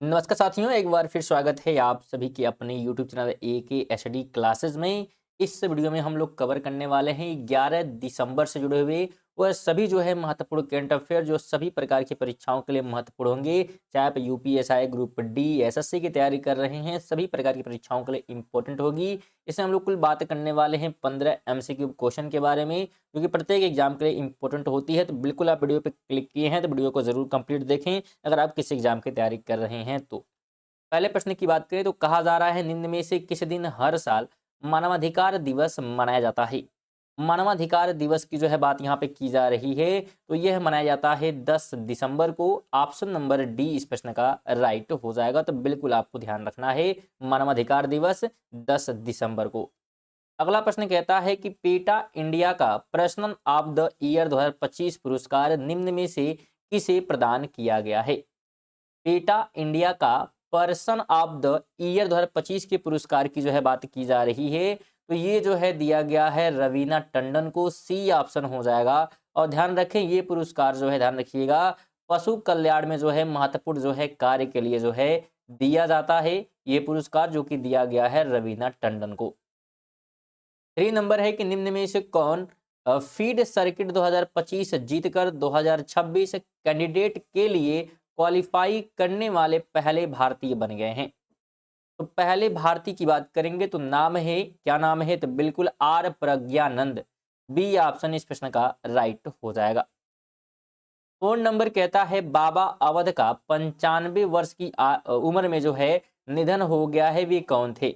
नमस्कार साथियों, एक बार फिर स्वागत है आप सभी के अपने YouTube चैनल AKHD क्लासेस में। इस वीडियो में हम लोग कवर करने वाले हैं 11 दिसंबर से जुड़े हुए वह सभी जो है महत्वपूर्ण करंट अफेयर जो सभी प्रकार की परीक्षाओं के लिए महत्वपूर्ण होंगे। चाहे आप यूपीएसआई, ग्रुप डी, एसएससी की तैयारी कर रहे हैं, सभी प्रकार की परीक्षाओं के लिए इंपॉर्टेंट होगी। इसमें हम लोग कुल बात करने वाले हैं 15 MCQ क्वेश्चन के बारे में, जो कि प्रत्येक एग्जाम के लिए इंपॉर्टेंट होती है। तो बिल्कुल आप वीडियो पे क्लिक किए हैं तो वीडियो को जरूर कंप्लीट देखें अगर आप किसी एग्जाम की तैयारी कर रहे हैं तो। पहले प्रश्न की बात करें तो कहा जा रहा है निम्न में से किस दिन हर साल मानवाधिकार दिवस मनाया जाता है। मानवाधिकार दिवस की जो है बात यहाँ पे की जा रही है, तो यह मनाया जाता है 10 दिसंबर को। ऑप्शन नंबर डी इस प्रश्न का राइट हो जाएगा। तो बिल्कुल आपको ध्यान रखना है, मानवाधिकार दिवस 10 दिसंबर को। अगला प्रश्न कहता है कि पेटा इंडिया का पर्सन ऑफ द ईयर 2025 पुरस्कार निम्न में से किसे प्रदान किया गया है। पेटा इंडिया का पर्सन ऑफ द ईयर 2025 के पुरस्कार की जो है बात की जा रही है, तो ये जो है दिया गया है रवीना टंडन को। सी ऑप्शन हो जाएगा। और ध्यान रखें ये पुरस्कार जो है, ध्यान रखिएगा, पशु कल्याण में जो है महत्वपूर्ण जो है कार्य के लिए जो है दिया जाता है। ये पुरस्कार जो कि दिया गया है रवीना टंडन को। 3 नंबर है कि निम्न में से कौन फीड सर्किट 2025 जीतकर 2026 कैंडिडेट के लिए क्वालिफाई करने वाले पहले भारतीय बन गए हैं। तो पहले भारतीय की बात करेंगे तो नाम है, क्या नाम है, तो बिल्कुल आर प्रज्ञानंद। बी ऑप्शन इस प्रश्न का राइट हो जाएगा। 4 नंबर कहता है बाबा अवध का 95 वर्ष की उम्र में जो है निधन हो गया है, वे कौन थे।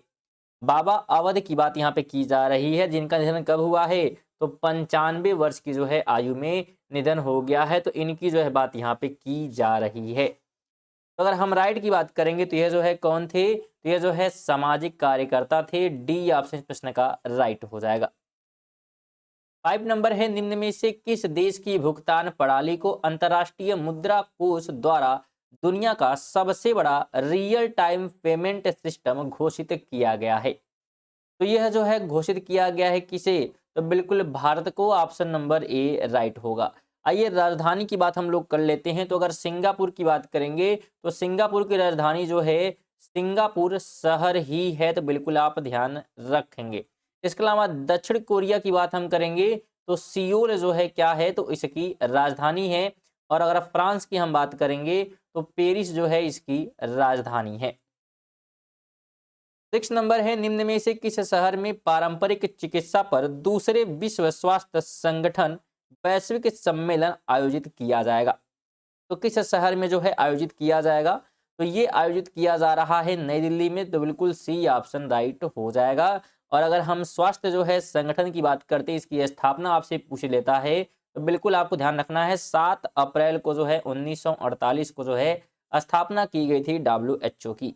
बाबा अवध की बात यहाँ पे की जा रही है, जिनका निधन कब हुआ है, तो 95 वर्ष की जो है आयु में निधन हो गया है। तो इनकी जो है बात यहाँ पे की जा रही है। तो अगर हम राइट की बात करेंगे तो यह जो है कौन थे, तो यह जो है सामाजिक कार्यकर्ता थे। डी ऑप्शन प्रश्न का राइट हो जाएगा। 5 नंबर है निम्न में से किस देश की भुगतान प्रणाली को अंतर्राष्ट्रीय मुद्रा कोष द्वारा दुनिया का सबसे बड़ा रियल टाइम पेमेंट सिस्टम घोषित किया गया है। तो यह जो है घोषित किया गया है किसे, तो बिल्कुल भारत को। ऑप्शन नंबर ए राइट होगा। आइए राजधानी की बात हम लोग कर लेते हैं। तो अगर सिंगापुर की बात करेंगे तो सिंगापुर की राजधानी जो है सिंगापुर शहर ही है। तो बिल्कुल आप ध्यान रखेंगे। इसके अलावा दक्षिण कोरिया की बात हम करेंगे तो सियोल जो है क्या है, तो इसकी राजधानी है। और अगर फ्रांस की हम बात करेंगे तो पेरिस जो है इसकी राजधानी है। 6 नंबर है निम्न में से किस शहर में पारंपरिक चिकित्सा पर दूसरे विश्व स्वास्थ्य संगठन वैश्विक सम्मेलन आयोजित किया जाएगा। तो किस शहर में जो है आयोजित किया जाएगा, तो ये आयोजित किया जा रहा है नई दिल्ली में। तो बिल्कुल सी ऑप्शन राइट हो जाएगा। और अगर हम स्वास्थ्य जो है संगठन की बात करते हैं, इसकी स्थापना आपसे पूछ लेता है, तो बिल्कुल आपको ध्यान रखना है 7 अप्रैल को जो है 1948 को जो है स्थापना की गई थी WHO की।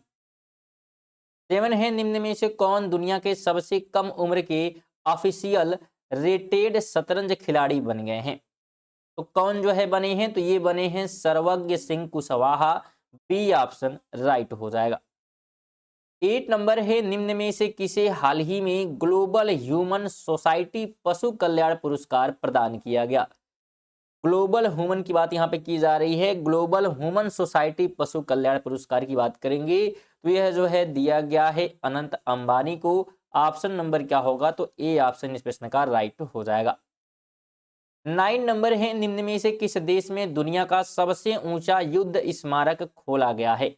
7 है निम्न में से कौन दुनिया के सबसे कम उम्र के ऑफिशियल रेटेड शतरंज खिलाड़ी बन गए हैं। तो कौन जो है बने हैं, तो ये बने हैं Sarvagya Singh Kushwaha. B option right हो जाएगा। 8 नंबर है निम्न में से किसे हाल ही में ग्लोबल ह्यूमन सोसाइटी पशु कल्याण पुरस्कार प्रदान किया गया। ग्लोबल ह्यूमन की बात यहाँ पे की जा रही है। ग्लोबल ह्यूमन सोसाइटी पशु कल्याण पुरस्कार की बात करेंगे तो यह जो है दिया गया है अनंत अंबानी को। ऑप्शन नंबर क्या होगा, तो ए ऑप्शन इस प्रश्न का राइट हो जाएगा। 9 नंबर है निम्न में से किस देश में दुनिया का सबसे ऊंचा युद्ध स्मारक खोला गया है।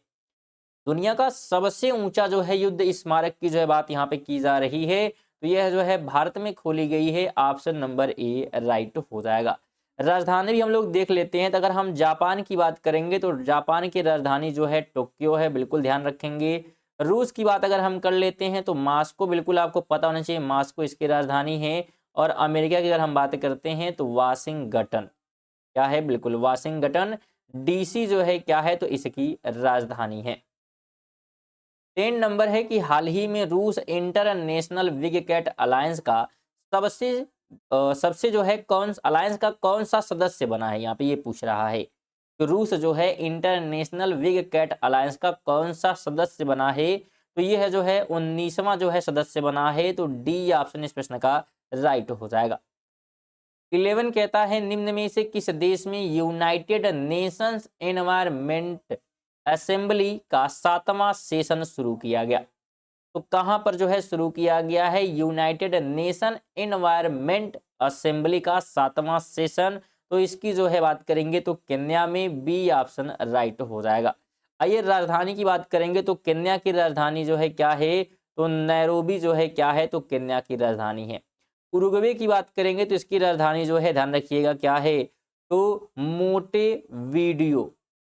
दुनिया का सबसे ऊंचा जो है युद्ध स्मारक की जो है बात यहाँ पे की जा रही है, तो यह जो है भारत में खोली गई है। ऑप्शन नंबर ए राइट हो जाएगा। राजधानी भी हम लोग देख लेते हैं। तो अगर हम जापान की बात करेंगे तो जापान की राजधानी जो है टोक्यो है, बिल्कुल ध्यान रखेंगे। रूस की बात अगर हम कर लेते हैं तो मास्को, बिल्कुल आपको पता होना चाहिए, मास्को इसकी राजधानी है। और अमेरिका की अगर हम बात करते हैं तो वाशिंगटन, क्या है, बिल्कुल वाशिंगटन DC जो है क्या है, तो इसकी राजधानी है। 10 नंबर है कि हाल ही में रूस इंटरनेशनल बिग कैट अलायंस का सबसे सबसे जो है कौन सा सदस्य बना है, यहाँ पे ये पूछ रहा है कि रूस जो है इंटरनेशनल बिग कैट अलायंस का कौन सा सदस्य बना है। तो ये है जो है 19वां जो है सदस्य बना है। तो डी ऑप्शन इस प्रश्न का राइट हो जाएगा। 11 कहता है निम्न में से किस देश में यूनाइटेड नेशंस एनवायरमेंट असेंबली का 7वां सेशन शुरू किया गया। तो कहां पर जो है शुरू किया गया है? यूनाइटेड नेशन एनवायरमेंट असेंबली का 7वां सेशन। तो इसकी जो है बात करेंगे तो केन्या में, बी ऑप्शन राइट हो जाएगा। आइए राजधानी की बात करेंगे तो केन्या की राजधानी जो है क्या है? तो नैरोबी जो है क्या है? तो केन्या की राजधानी है। उरुग्वे की बात करेंगे तो इसकी राजधानी जो है ध्यान रखिएगा क्या है? तो मोटे वीडियो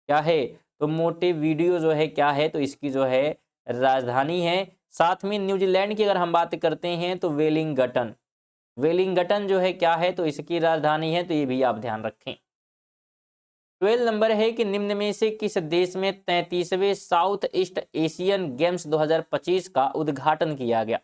क्या है? तो मोटे वीडियो जो है क्या है? तो इसकी जो है राजधानी है। साथ में न्यूजीलैंड की अगर हम बात करते हैं तो वेलिंगटन, वेलिंगटन जो है क्या है? तो इसकी राजधानी है। तो ये भी आप ध्यान रखें। 12 नंबर है कि निम्न में से किस देश में 33वें साउथ ईस्ट एशियन गेम्स 2025 का उद्घाटन किया गया?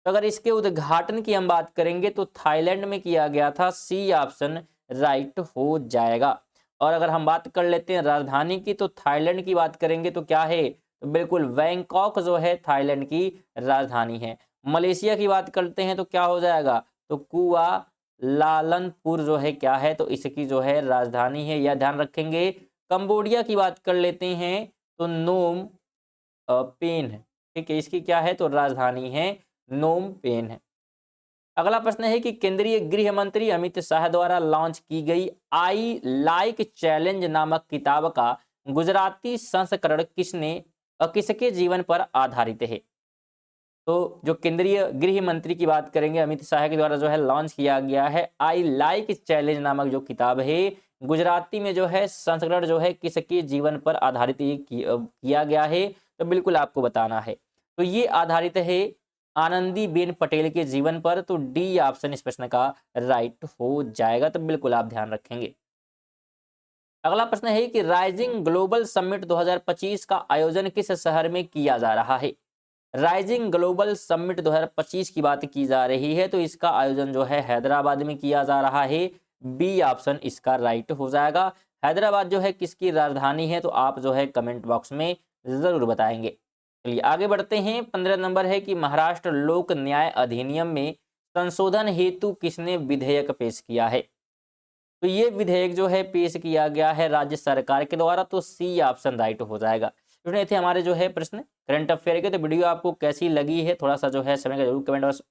तो अगर इसके उद्घाटन की हम बात करेंगे तो थाईलैंड में किया गया था। सी ऑप्शन राइट हो जाएगा। और अगर हम बात कर लेते हैं राजधानी की तो थाईलैंड की बात करेंगे तो क्या है? तो बिल्कुल बैंकॉक जो है थाईलैंड की राजधानी है। मलेशिया की बात करते हैं तो क्या हो जाएगा? तो कुआ लालनपुर जो है क्या है? तो इसकी जो है राजधानी है, यह ध्यान रखेंगे। कंबोडिया की बात कर लेते हैं तो नोम पेन है। ठीक है, इसकी क्या है? तो राजधानी है नोम पेन है। अगला प्रश्न है कि केंद्रीय गृह मंत्री अमित शाह द्वारा लॉन्च की गई आई लाइक चैलेंज नामक किताब का गुजराती संस्करण किसके जीवन पर आधारित है? तो जो केंद्रीय गृह मंत्री की बात करेंगे अमित शाह के द्वारा जो है लॉन्च किया गया है आई लाइक चैलेंज नामक जो किताब है, गुजराती में जो है संस्करण जो है किसके जीवन पर आधारित ये किया गया है? तो बिल्कुल आपको बताना है। तो ये आधारित है आनंदीबेन पटेल के जीवन पर। तो डी ऑप्शन इस प्रश्न का राइट हो जाएगा। तो बिल्कुल आप ध्यान रखेंगे। अगला प्रश्न है कि राइजिंग ग्लोबल समिट 2025 का आयोजन किस शहर में किया जा रहा है? राइजिंग ग्लोबल समिट 2025 की बात की जा रही है तो इसका आयोजन जो है हैदराबाद में किया जा रहा है। बी ऑप्शन इसका राइट हो जाएगा। हैदराबाद जो है किसकी राजधानी है? तो आप जो है कमेंट बॉक्स में जरूर बताएंगे। चलिए आगे बढ़ते हैं। 15 नंबर है कि महाराष्ट्र लोक न्याय अधिनियम में संशोधन हेतु किसने विधेयक पेश किया है? तो ये विधेयक जो है पेश किया गया है राज्य सरकार के द्वारा। तो सी ऑप्शन राइट हो जाएगा। ये थे हमारे जो है प्रश्न करंट अफेयर के। तो वीडियो आपको कैसी लगी है थोड़ा सा जो है समय का जरूर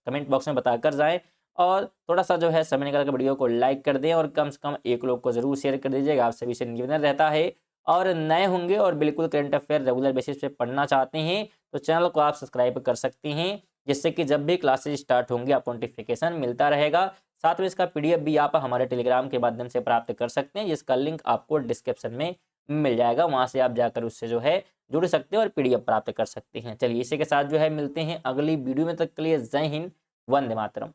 कमेंट बॉक्स में बताकर जाएं। और थोड़ा सा जो है समय निकाल कर वीडियो को लाइक कर दें और कम से कम एक लोग को जरूर शेयर कर दीजिएगा। आप सभी से निवेदन रहता है। और नए होंगे और बिल्कुल करंट अफेयर रेगुलर बेसिस पे पढ़ना चाहते हैं तो चैनल को आप सब्सक्राइब कर सकते हैं, जिससे कि जब भी क्लासेज स्टार्ट होंगे आपको नोटिफिकेशन मिलता रहेगा। साथ में इसका पीडीएफ भी आप हमारे टेलीग्राम के माध्यम से प्राप्त कर सकते हैं, जिसका लिंक आपको डिस्क्रिप्शन में मिल जाएगा। वहां से आप जाकर उससे जो है जुड़ सकते हैं और पीडीएफ प्राप्त कर सकते हैं। चलिए इसी के साथ जो है मिलते हैं अगली वीडियो में। तक के लिए जय हिंद, वंदे मातरम।